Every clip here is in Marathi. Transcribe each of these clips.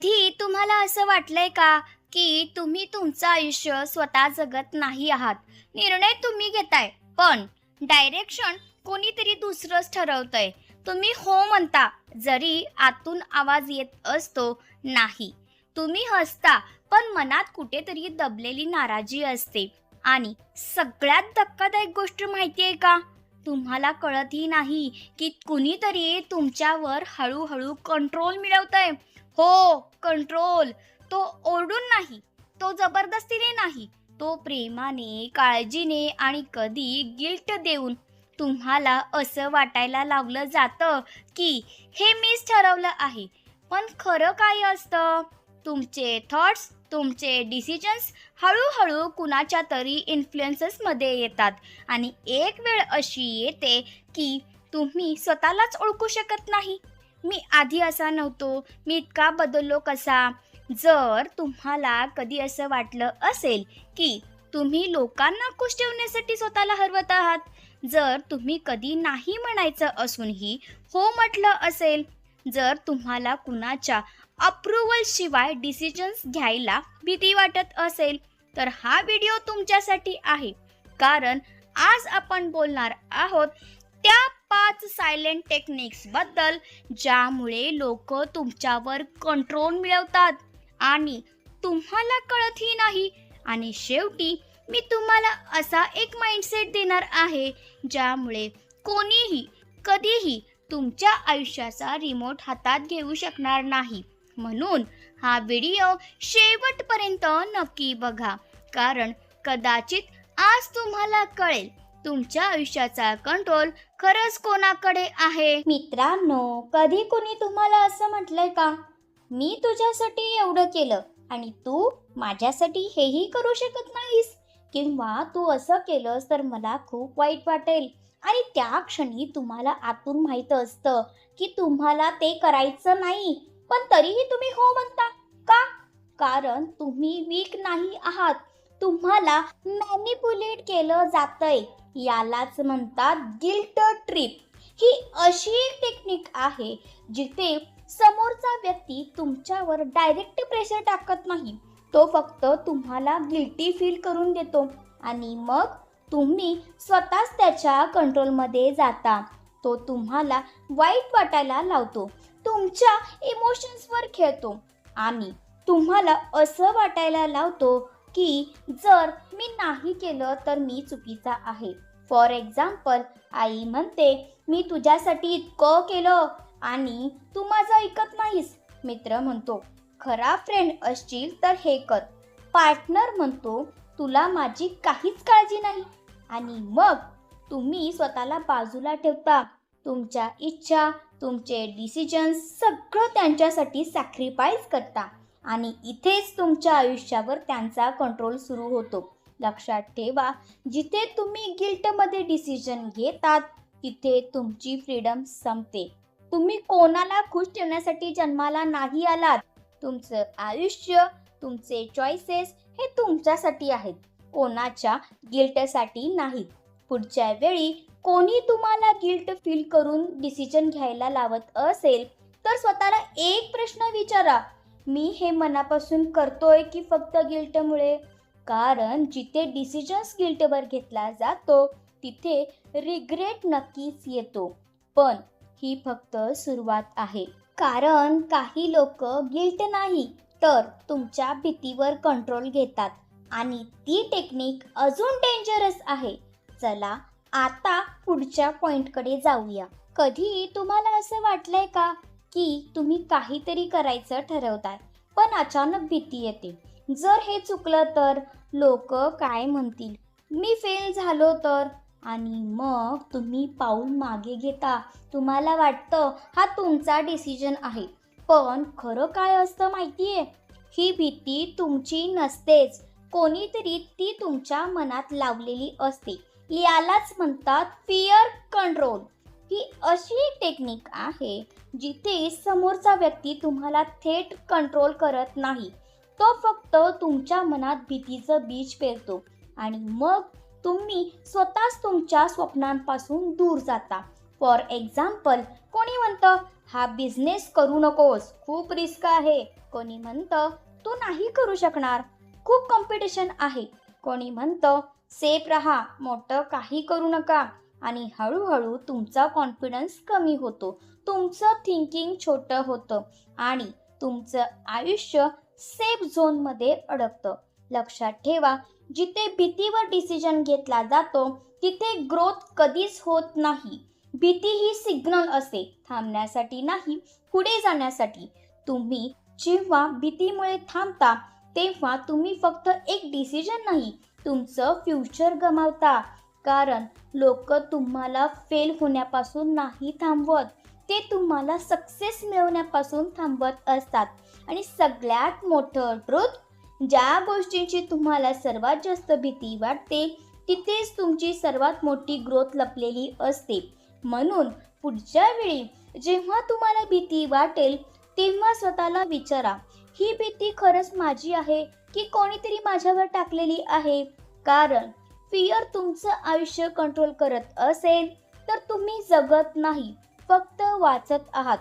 कधी तुम्हाला असं वाटलंय का, की तुम्ही तुमचं आयुष्य स्वतः जगत नाही आहात? निर्णय तुम्ही घेताय, पण डायरेक्शन कोणीतरी दुसरंच ठरवतंय. तुम्ही हो म्हणता, जरी आतून आवाज येत असतो नाही. तुम्ही हसता, पण मनात कुठेतरी दबलेली नाराजी असते. आणि सगळ्यात धक्कादायक गोष्ट माहिती आहे का? तुम्हाला कळतही नाही, की कुणीतरी तुमच्यावर हळूहळू कंट्रोल मिळवतंय. हो, कंट्रोल. तो ओरडून नाही, तो जबरदस्तीने नाही, तो प्रेमाने, काळजीने आणि कधी गिल्ट देऊन तुम्हाला असं वाटायला लावलं जातं, की हे मीच ठरवलं आहे. पण खरं काय असतं? तुमचे थॉट्स, तुमचे डिसिजन्स हळूहळू कुणाच्या तरी इन्फ्लुएन्सेसमध्ये येतात आणि एक वेळ अशी येते, की तुम्ही स्वतःलाच ओळखू शकत नाही. मी आधी असा नव्हतो, मी इतका बदललो कसा? जर तुम्हाला कधी असं वाटलं असेल, की तुम्ही लोकांना खुश ठेवण्यासाठी स्वतःला हरवत आहात, जर तुम्ही कधी नाही म्हणायचं असूनही हो म्हटलं असेल, जर तुम्हाला कुणाच्या अप्रूव्हल शिवाय डिसिजन्स घ्यायला भीती वाटत असेल, तर हा व्हिडिओ तुमच्यासाठी आहे. कारण आज आपण बोलणार आहोत त्या 5 सायलेंट टेक्निक्स बद्दल, ज्यामुळे लोक तुमच्यावर कंट्रोल मिळवतात आणि तुम्हाला कळतही नाही. आणि शेवटी मी तुम्हाला असा एक माइंडसेट देणार आहे, ज्यामुळे कोणीही कधीही तुमच्या आयुष्याचा रिमोट हातात घेऊ शकणार नाही. म्हणून हा व्हिडिओ शेवटपर्यंत नक्की बघा, कारण कदाचित आज तुम्हाला कळेल तुमच्या आयुष्याचा कंट्रोल खरंच कोणाकडे आहे. मित्रांनो, कधी कोणी तुम्हाला असं म्हटलंय का, मी तुझ्यासाठी एवढं केलं आणि तू माझ्यासाठी हेही करू शकत नाहीस? किंवा तू असं केलंस तर मला खूप वाईट वाटेल. आणि त्या क्षणी तुम्हाला आतून माहीत असतं की तुम्हाला ते करायचं नाही, पण तरीही तुम्ही हो म्हणता. का? कारण तुम्ही वीक नाही आहात. तुम्हाला मॅनिपुलेट केलं जातंय. यालाच म्हणतात गिल्ट ट्रिप. ही अशी एक टेक्निक आहे जिथे समोरचा व्यक्ती तुमच्यावर डायरेक्ट प्रेशर टाकत नाही, तो फक्त तुम्हाला गिल्टी फील करून देतो आणि मग तुम्ही स्वतःच त्याच्या कंट्रोलमध्ये जाता. तो तुम्हाला वाईट वाटायला लावतो, तुमच्या इमोशन्सवर खेळतो आणि तुम्हाला असं वाटायला लावतो की जर मी नाही केलं तर मी चुकीचा आहे. फॉर एक्झाम्पल, आई म्हणते, मी तुझ्यासाठी इतकं केलं आणि तू माझं ऐकत नाहीस. मित्र म्हणतो, खरा फ्रेंड असशील तर हे कर. पार्टनर म्हणतो, तुला माझी काहीच काळजी नाही. आणि मग तुम्ही स्वतःला बाजूला ठेवता. तुमच्या इच्छा, तुमचे डिसिजन्स सगळं त्यांच्यासाठी सॅक्रिफाईस करता आणि इथेच तुमच्या आयुष्यावर त्यांचा कंट्रोल सुरू होतो. लक्षात ठेवा, जिथे तुम्ही गिल्टमध्ये डिसिजन घेतात तिथे तुमची फ्रीडम संपते. तुम्ही कोणाला खुश ठेवण्यासाठी जन्माला नाही आलात. तुमचं आयुष्य, तुमचे चॉईसेस हे तुमच्यासाठी आहेत, कोणाच्या गिल्टसाठी नाहीत. पुढच्या वेळी कोणी तुम्हाला गिल्ट फील करून डिसिजन घ्यायला लावत असेल तर स्वतःला एक प्रश्न विचारा, मी हे मनापासून करतोय की फक्त गिल्टमुळे? कारण जिथे डिसिजन्स गिल्टवर घेतला जातो तिथे रिग्रेट नक्कीच येतो. पण ही फक्त सुरुवात आहे. कारण काही लोक गिल्ट नाही तर तुमच्या भीतीवर कंट्रोल घेतात आणि ती टेक्निक अजून डेंजरस आहे. चला आता पुढच्या पॉइंटकडे जाऊया. कधी तुम्हाला असं वाटलंय का की तुम्ही काहीतरी करायचं ठरवताय, पण अचानक भीती येते, जर हे चुकलं तर? लोक काय म्हणतील? मी फेल झालो तर? आणि मग तुम्ही पाऊल मागे घेता. तुम्हाला वाटतं हा तुमचा डिसिजन आहे, पण खरं काय असतं माहितीये? ही भीती तुमची नसतेच, कोणीतरी ती तुमच्या मनात लावलेली असते. यालाच म्हणतात फिअर कंट्रोल. ही अशी एक टेक्निक आहे जिथे समोरचा व्यक्ती तुम्हाला थेट कंट्रोल करत नाही, तो फक्त तुमच्या मनात भीतीचं बीज पेरतो आणि मग तुम्ही स्वतःच तुमच्या स्वप्नांपासून दूर जाता. फॉर एक्झाम्पल, कोणी म्हणतं हा बिझनेस करू नकोस, खूप रिस्क आहे. कोणी म्हणतं तू नाही करू शकणार, खूप कॉम्पिटिशन आहे. कोणी म्हणतं सेफ राहा, मोठं काही करू नका. आणि हळूहळू तुमचा कॉन्फिडन्स कमी होतो, तुमचं थिंकिंग छोटं होतं आणि तुमचं आयुष्य सेफ झोनमध्ये अडकतं. लक्षात ठेवा, जिथे भीतीवर डिसिजन घेतला जातो तिथे ग्रोथ कधीच होत नाही. भीती ही सिग्नल असते, थांबण्यासाठी नाही, पुढे जाण्यासाठी. तुम्ही जेव्हा भीतीमुळे थांबता तेव्हा तुम्ही फक्त एक डिसिजन नाही, तुमचं फ्युचर गमावता. कारण लोक तुम्हाला फेल होण्यापासून नाही थांबवत, ते तुम्हाला सक्सेस मिळवण्यापासून थांबवत असतात. आणि सगळ्यात मोठं ट्रुथ, ज्या गोष्टींची तुम्हाला सर्वात जास्त भीती वाटते तिथेच तुमची सर्वात मोठी ग्रोथ लपलेली असते. म्हणून पुढच्या वेळी जेव्हा तुम्हाला भीती वाटेल तेव्हा स्वतःला विचारा, ही भीती खरंच माझी आहे की कोणीतरी माझ्यावर टाकलेली आहे? कारण फिअर तुमचं आयुष्य कंट्रोल करत असेल तर तुम्ही जगत नाही, फक्त वाचत आहात.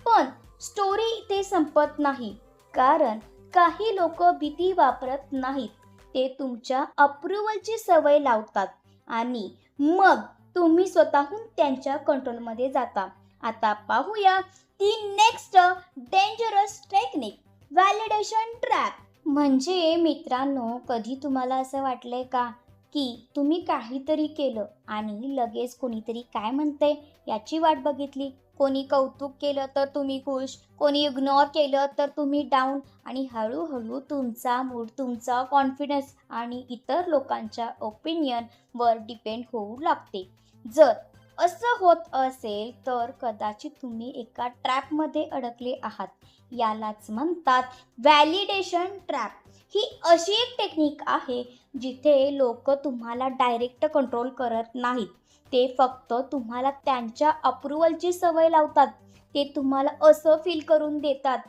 पण स्टोरी इथे संपत नाही, कारण काही लोक भीती वापरत नाहीत, ते तुमच्या अप्रुव्हलची सवय लावतात आणि मग तुम्ही स्वतःहून त्यांच्या कंट्रोलमध्ये जाता. आता पाहूया ती next dangerous technique, validation trap. म्हणजे मित्रांनो, कधी तुम्हाला असं वाटलंय का की तुम्ही काहीतरी केलं आणि लगेच कोणीतरी काय म्हणतंय याची वाट बघितली? कोणी कौतुक केलं तर तुम्ही खुश, कोणी इग्नोर केलं तर तुम्ही डाऊन, आणि हळूहळू तुमचा मूड, तुमचा कॉन्फिडन्स आणि इतर लोकांच्या ओपिनियनवर डिपेंड होऊ लागते. जर असं होत असेल तर कदाचित तुम्ही एका ट्रॅपमध्ये अडकले आहात. यालाच म्हणतात व्हॅलिडेशन ट्रॅप. ही अशी एक टेक्निक आहे जिथे लोक तुम्हाला डायरेक्ट कंट्रोल करत नाहीत, ते फक्त तुम्हाला त्यांच्या अप्रुव्हलची सवय लावतात. ते तुम्हाला असं फील करून देतात,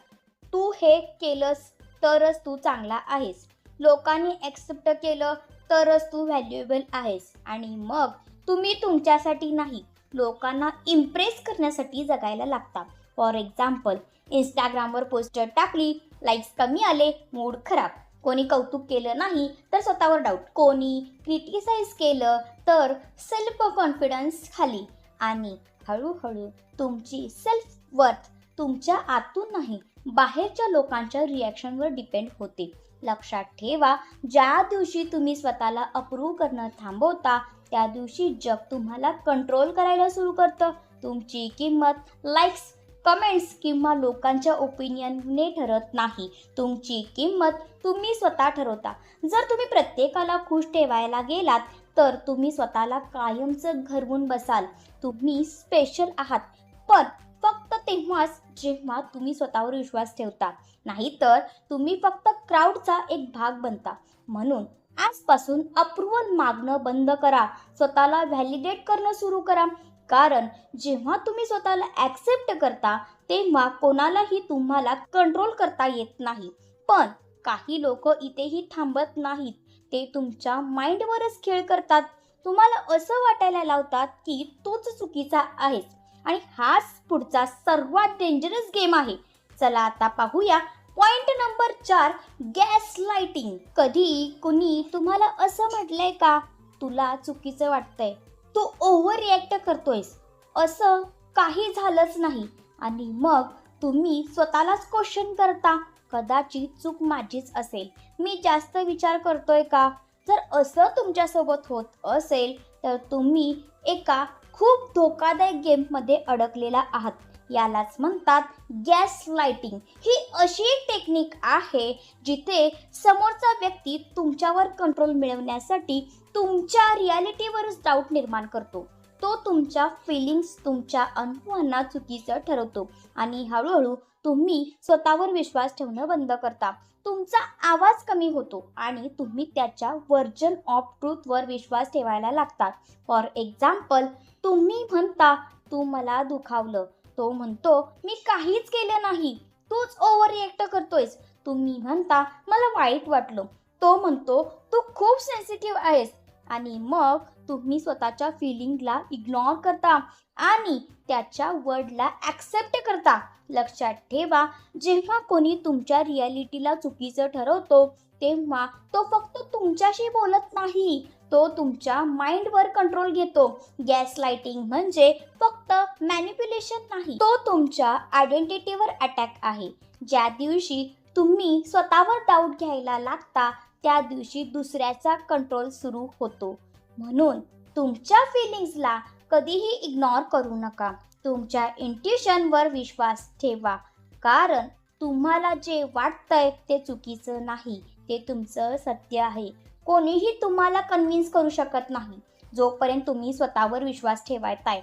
तू हे केलंस तरच तू चांगला आहेस, लोकांनी ॲक्सेप्ट केलं तरच तू व्हॅल्युएबल आहेस. आणि मग तुम्ही तुमच्यासाठी नाही, लोकांना इम्प्रेस करण्यासाठी जगायला लागता. फॉर एक्झाम्पल, इंस्टाग्रामवर पोस्टर टाकली, लाईक्स कमी आले, मूड खराब. कोणी कौतुक केलं नाही तर स्वतःवर डाऊट. कोणी क्रिटिसाइज केलं तर सेल्फ कॉन्फिडन्स खाली. आणि हळूहळू तुमची सेल्फ वर्थ तुमच्या आतून नाही, बाहेरच्या लोकांच्या रिॲक्शनवर डिपेंड होते. लक्षात ठेवा, ज्या दिवशी तुम्ही स्वतःला अप्रूव्ह करणं थांबवता त्या दिवशी जग तुम्हाला कंट्रोल करायला सुरू करतं. तुमची किंमत लाईक्स, कमेंट्स किंवा लोकांच्या ओपिनियनने ठरत नाही, तुमची किंमत तुम्ही स्वतः ठरवता. जर तुम्ही प्रत्येकाला खुश ठेवायला गेलात तर तुम्ही स्वतःला कायमचं घरवून बसाल. तुम्ही स्पेशल आहात, पण फक्त तेव्हाच जेव्हा तुम्ही स्वतःवर विश्वास ठेवता, नाहीतर तुम्ही फक्त क्राऊडचा एक भाग बनता. म्हणून आजपासून अप्रुव्हल मागणं बंद करा, स्वतःला व्हॅलिडेट करणं सुरू करा. कारण जेव्हा तुम्ही स्वतःला ॲक्सेप्ट करता तेव्हा कोणालाही तुम्हाला कंट्रोल करता येत नाही. पण काही लोक इथेही थांबत नाहीत, ते तुमच्या माइंडवरच खेळ करतात. तुम्हाला असं वाटायला लावतात की तूच चुकीचा आहेस, आणि हाच पुढचा सर्वात डेंजरस गेम आहे. चला आता पाहूया पॉइंट नंबर 4, गॅस लाइटिंग. कधी कुणी तुम्हाला असं म्हटलंय का, तुला चुकीचं वाटतंय, तू ओव्हर रिॲक्ट करतोयस, असं काही झालंच नाही, आणि मग तुम्ही स्वतःलाच क्वेश्चन करता, कदाचित चूक माझीच असेल, मी जास्त विचार करतोय का? जर असं तुमच्यासोबत होत असेल तर तुम्ही एका खूप धोकादायक गेममध्ये अडकलेला आहात. यालाच म्हणतात गॅस लाइटिंग. ही अशी एक टेक्निक आहे जिथे समोरचा व्यक्ती तुमच्यावर कंट्रोल मिळवण्यासाठी तुमच्या रियालिटीवरच डाऊट निर्माण करतो. तो तुमच्या फिलिंग्स, तुमच्या अनुभवांना चुकीचं ठरवतो आणि हळूहळू तुम्ही स्वतःवर विश्वास ठेवणं बंद करता. तुमचा आवाज कमी होतो आणि तुम्ही त्याच्या व्हर्जन ऑफ ट्रूथवर विश्वास ठेवायला लागतात. फॉर एक्झाम्पल, तुम्ही म्हणता तू मला दुखावलं, तो म्हणतो मी काहीच केलं नाही, तूच ओव्हर रिॲक्ट करतोयस. तुम्ही म्हणता मला वाईट वाटलं, तो म्हणतो तू खूप सेन्सिटिव्ह आहेस. आणि मग तुम्ही स्वतःच्या फिलिंगला इग्नोर करता आणि त्याच्या वर्डला ॲक्सेप्ट करता. लक्षात ठेवा, जेव्हा कोणी तुमच्या रियालिटीला चुकीचं ठरवतो तेव्हा तो फक्त तुमच्याशी बोलत नाही, तो तुमच्या माइंडवर कंट्रोल घेतो. गॅसलाइटिंग म्हणजे फक्त मॅनिप्युलेशन नाही, तो तुमच्या आयडेंटिटीवर अटॅक आहे. ज्या दिवशी तुम्ही स्वतःवर डाऊट घ्यायला लागता त्या दिवशी दुसऱ्याचा कंट्रोल सुरू होतो. म्हणून तुमच्या फिलिंग्सला कधीही इग्नोर करू नका. तुमच्या इंट्युशनवर विश्वास ठेवा, कारण तुम्हाला जे वाटतंय ते चुकीचं नाही, ते तुमचं सत्य आहे. कोणीही तुम्हाला कन्व्हिन्स करू शकत नाही जोपर्यंत तुम्ही स्वतःवर विश्वास ठेवताय.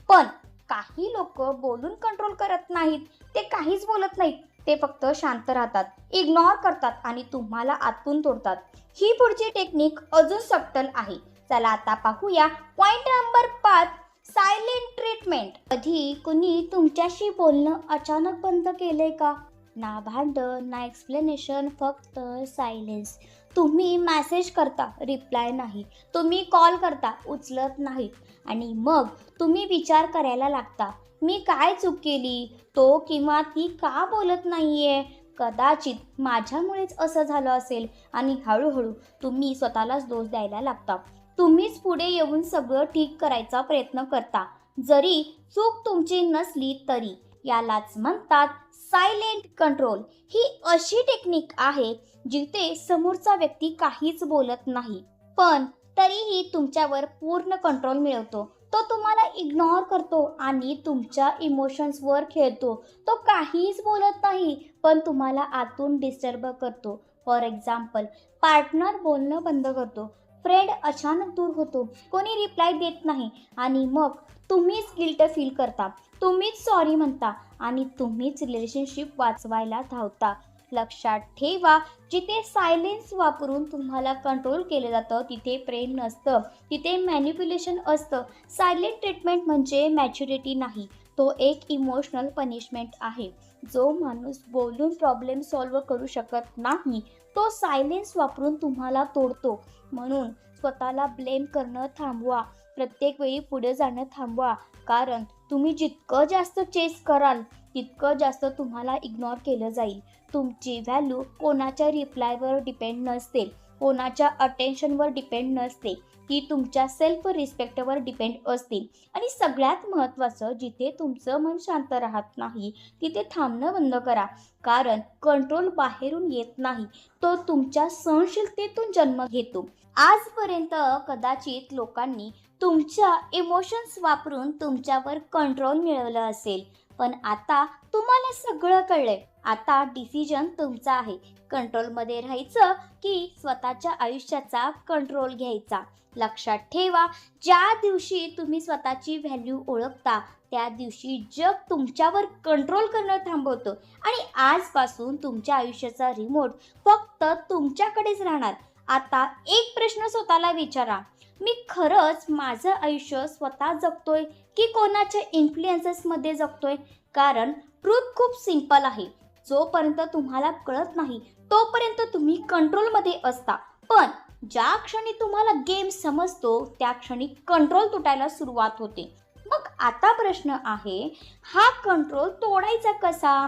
पण काही लोक बोलून कंट्रोल करत नाहीत, ते काहीच बोलत नाहीत, ते फक्त शांत राहतात, इग्नोर करतात आणि तुम्हाला आतून तोडतात. ही पुढची टेक्निक अजून सटल आहे. चला आता पाहूया पॉइंट नंबर 5, सायलेंट ट्रीटमेंट. कधी कुणी तुमच्याशी बोलणं अचानक बंद केलंय का? ना भांडण, ना एक्सप्लेनेशन, फक्त सायलेन्स. तुम्ही मेसेज करता, रिप्लाय नाही. तुम्ही कॉल करता, उचलत नाहीत. आणि मग तुम्ही विचार करायला लागता, मी काय चूक केली? तो किंवा ती का बोलत नाहीये? कदाचित माझ्यामुळेच असं झालं असेल. आणि हळूहळू तुम्ही स्वतःलाच दोष द्यायला लागता. तुम्हीच पुढे येऊन सगळं ठीक करायचा प्रयत्न करता, जरी चूक तुमची नसली तरी. यालाच म्हणतात सायलेंट कंट्रोल. ही अशी टेक्निक आहे जिथे समोरचा व्यक्ती काहीच बोलत नाही, पण तरीही तुमच्यावर पूर्ण कंट्रोल मिळवतो. तो तुम्हाला इग्नोर करतो आणि तुमच्या इमोशन्सवर खेळतो. तो काहीच बोलत नाही, पण तुम्हाला आतून डिस्टर्ब करतो. फॉर एक्झाम्पल, पार्टनर बोलणं बंद करतो, फ्रेंड अचानक दूर होतो, कोणी रिप्लाय देत नाही आणि मग तुम्हीच गिल्ट फील करता, तुम्हीच सॉरी म्हणता आणि तुम्हीच रिलेशनशिप वाचवायला धावता. लक्षात ठेवा, जिथे सायलेन्स वापरून तुम्हाला कंट्रोल केलं जातं तिथे प्रेम नसतं, तिथे मॅनिप्युलेशन असतं. सायलेंट ट्रीटमेंट म्हणजे मॅच्युरिटी नाही, तो एक इमोशनल पनिशमेंट आहे. जो माणूस बोलून प्रॉब्लेम सॉल्व्ह करू शकत नाही तो सायलेन्स वापरून तुम्हाला तोडतो. म्हणून स्वतःला ब्लेम करणं थांबवा, प्रत्येक वेळी पुढे जाणं थांबवा, कारण तुम्ही जितकं जास्त चेस कराल तितकं जास्त तुम्हाला इग्नोर केलं जाईल. तुमची व्हॅल्यू कोणाच्या रिप्लायवर डिपेंड नसते, कोणाच्या अटेन्शनवर डिपेंड नसते, ती तुमच्या सेल्फ रिस्पेक्टवर डिपेंड असते. आणि सगळ्यात महत्त्वाचं, जिथे तुमचं मन शांत राहत नाही तिथे थांबणं बंद करा, कारण कंट्रोल बाहेरून येत नाही, तो तुमच्या सहनशीलतेतून जन्म घेतो. आजपर्यंत कदाचित लोकांनी तुमच्या इमोशन्स वापरून तुमच्यावर कंट्रोल मिळवलं असेल, पण आता तुम्हाला सगळं कळलंय. आता डिसिजन तुमचा आहे, कंट्रोलमध्ये राहायचं की स्वतःच्या आयुष्याचा कंट्रोल घ्यायचा. लक्षात ठेवा, ज्या दिवशी तुम्ही स्वतःची व्हॅल्यू ओळखता त्या दिवशी जग तुमच्यावर कंट्रोल करणं थांबवतं आणि आजपासून तुमच्या आयुष्याचा रिमोट फक्त तुमच्याकडेच राहणार. आता एक प्रश्न स्वतःला विचारा, मी खरंच माझं आयुष्य स्वतः जगतोय की कोणाच्या इन्फ्लुएन्सेसमध्ये जगतोय? कारण ट्रूथ खूप सिंपल आहे, जोपर्यंत तुम्हाला कळत नाही तोपर्यंत तुम्ही कंट्रोलमध्ये असता. पण ज्या क्षणी तुम्हाला गेम समजतो त्या क्षणी कंट्रोल तुटायला सुरुवात होते. मग आता प्रश्न आहे, हा कंट्रोल तोडायचा कसा?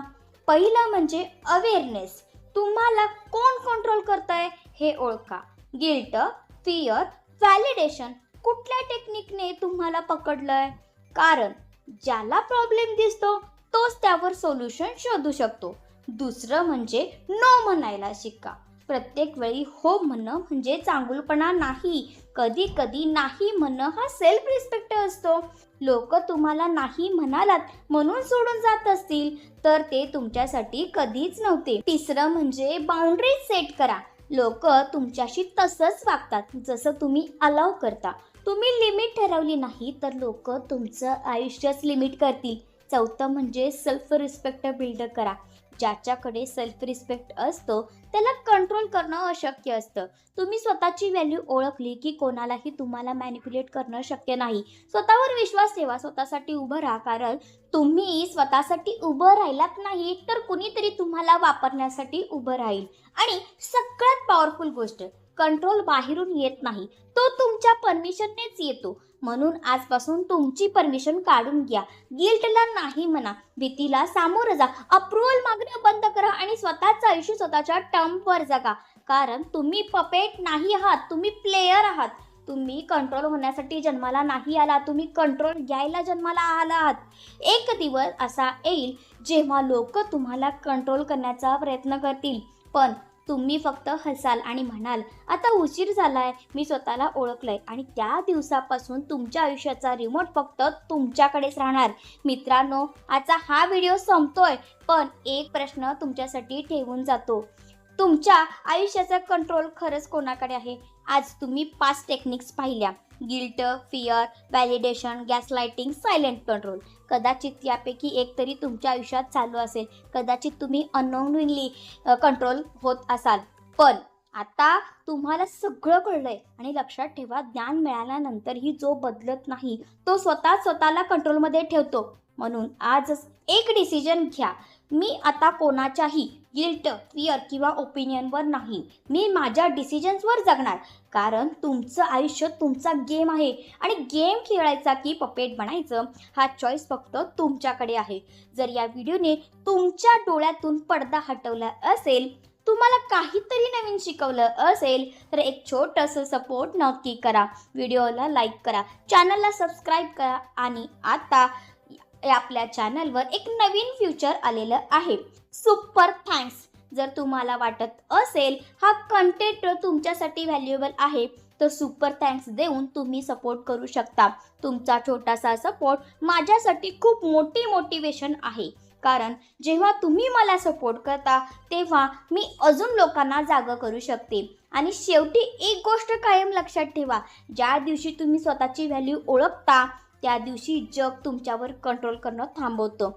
पहिलं म्हणजे अवेअरनेस. तुम्हाला कोण कंट्रोल करतंय हे ओळखा. गिल्ट, फिअर, व्हॅलिडेशन, कुठल्या टेक्निकने तुम्हाला पकडलंय? कारण ज्याला प्रॉब्लेम दिसतो तोच त्यावर सोल्युशन शोधू शकतो. दुसरं म्हणजे नो म्हणायला शिका. प्रत्येक वेळी हो म्हणणं म्हणजे चांगुलपणा नाही, कधी कधी नाही म्हणणं हा सेल्फ रिस्पेक्ट असतो. लोक तुम्हाला नाही म्हणालात म्हणून सोडून जात असतील तर ते तुमच्यासाठी कधीच नव्हते. तिसरं म्हणजे बाउंड्रीज सेट करा. लोक तुमच्याशी तसंच वागतात जसं तुम्ही अलाव करता. तुम्ही लिमिट ठरवली नाही तर लोक तुमचं आयुष्यच लिमिट करतील. चौथं म्हणजे सेल्फ रिस्पेक्ट बिल्ड करा. ज्याच्याकडे सेल्फ रिस्पेक्ट असतो त्याला कंट्रोल करणं अशक्य असतं. तुम्ही स्वतःची व्हॅल्यू ओळखली की कोणालाही तुम्हाला मॅनिप्युलेट करणं शक्य नाही. स्वतःवर विश्वास ठेवा, स्वतःसाठी उभं राहा, कारण तुम्ही स्वतःसाठी उभं राहिलात नाही तर कुणीतरी तुम्हाला वापरण्यासाठी उभं राहील. आणि सगळ्यात पॉवरफुल गोष्ट, कंट्रोल बाहेरून येत नाही, तो तुमच्या परमिशननेच येतो. म्हणून आजपासून तुमची परमिशन काढून घ्या. गिल्टला नाही म्हणा, भीतीला सामोरं जा, अप्रूव्हल मागणं बंद करा आणि स्वतःचं आयुष्य स्वतःच्या टर्मवर जगा. कारण तुम्ही पपेट नाही आहात, तुम्ही प्लेयर आहात. तुम्ही कंट्रोल होण्यासाठी जन्माला नाही आला, तुम्ही कंट्रोल घ्यायला जन्माला आला आहात. एक दिवस असा येईल जेव्हा लोक तुम्हाला कंट्रोल करण्याचा प्रयत्न करतील, पण तुम्ही फक्त हसाल आणि म्हणाल, आता उशीर झालाय, मी स्वतःला ओळखलंय. आणि त्या दिवसापासून तुमच्या आयुष्याचा रिमोट फक्त तुमच्याकडेच राहणार. मित्रांनो, आजचा हा व्हिडिओ संपतोय, पण एक प्रश्न तुमच्यासाठी ठेवून जातो. तुमच्या आयुष्याचा कंट्रोल खरंच कोणाकडे आहे? आज तुम्ही 5 टेक्निक्स पाहिल्या: guilt, fear, validation, gaslighting, silent control. कदाचित यापैकी एक तरी तुमच्या आयुष्यात चालू असेल. कदाचित तुम्ही अननोइंगली कंट्रोल होत असाल. पण आता तुम्हाला सगळं कळलंय. आणि लक्षात ठेवा, ज्ञान मिळाल्यानंतरही जो बदलत नाही तो स्वतःला कंट्रोलमध्ये ठेवतो. म्हणून आजच एक डिसिजन घ्या. मी आता कोणाच्याही गिल्ट, फिअर किंवा ओपिनियनवर नाही, मी माझ्या डिसिजन्सवर जगणार. कारण तुमचं आयुष्य तुमचा गेम आहे आणि गेम खेळायचा की पपेट बनायचं हा चॉईस फक्त तुमच्याकडे आहे. जर या व्हिडिओने तुमच्या डोळ्यातून पडदा हटवला असेल, तुम्हाला काहीतरी नवीन शिकवलं असेल, तर एक छोटंसं सपोर्ट नक्की करा. व्हिडिओला लाईक करा, चॅनलला सबस्क्राईब करा. आणि आता आपल्या चॅनलवर एक नवीन फ्युचर आलेलं आहे, सुपर थँक्स. जर तुम्हाला वाटत असेल हा कंटेंट तुमच्यासाठी व्हॅल्युएबल आहे, तर सुपर थँक्स देऊन तुम्ही सपोर्ट करू शकता. तुमचा छोटासा सपोर्ट माझ्यासाठी खूप मोठी मोटिवेशन आहे. कारण जेव्हा तुम्ही मला सपोर्ट करता तेव्हा मी अजून लोकांना जागं करू शकते. आणि शेवटी एक गोष्ट कायम लक्षात ठेवा, ज्या दिवशी तुम्ही स्वतःची व्हॅल्यू ओळखता त्या दिवशी जग तुमच्यावर कंट्रोल करणं थांबवतं.